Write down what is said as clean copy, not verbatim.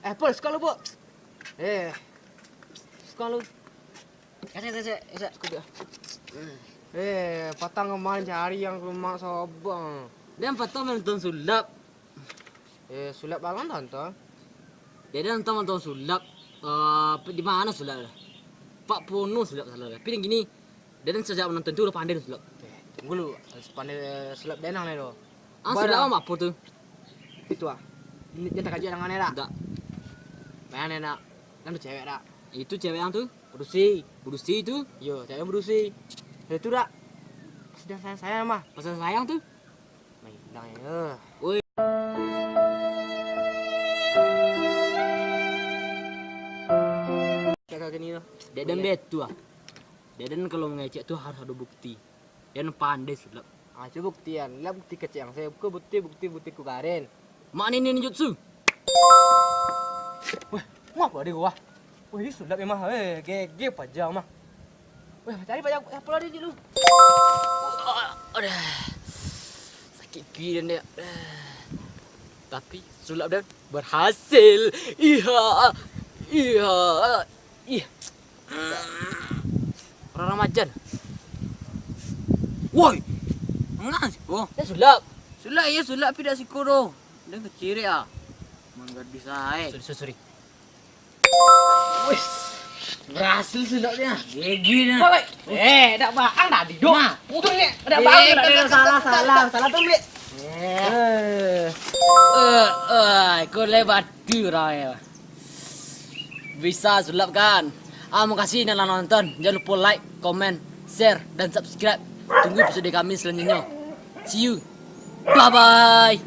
Apple sekolah lu, Bu. Sekolah lu. Saya, sekolah. Patang kemarin cari yang rumah sobang. Dia patang nonton sulap. Sulap banget tonton. Dia nonton sulap. Di mana sulap? Pak Pono sulap salah. Tapi yang gini, dia sejak menonton itu udah pandai sulap. Tunggu lu, pandai sulap denang nih lo. Sulap apa tuh? Itu jangan kajian dengan era. Enggak. Mana nak? Kan tuh cewek dak. Itu cewek yang tuh. Berusi. Berusi itu. Yo, cewek berusi. Itu dak. Sudah saya mah. Pasal sayang tuh. Main ya. Woi. Kayak gini loh. Deden betul ah. Deden kalau ngecek tuh harus ada bukti. Dia pandai sulap. Coba buktian. Lah bukti kecil yang saya buka bukti ku Karen. Mana ini ninjutsu? Wah, ngapa dia gua? Wah, ini sulap emang GG pajak mah. Wah, cari pajak apa lagi dulu? Aduh. Sakit gila dia. Tapi sulap dan berhasil. Iya. Orang Ramadan. Woi. Ngas. Oh, Sulap. sulap ya sulap tidak sikoro. Dia keciri ah. Mangga bisa Sorry. Wis. Berhasil sulapnya. Gigi nah. Woi. Tak baang dah diduk. Udah ni. Ada baang. Salah tuh, Bi. Kau lebat tu raya. Bisa sulap kan? Makasih yang telah nonton. Jangan lupa like, komen, share dan subscribe. Tunggu episode kami selanjutnya. See you. Bye bye.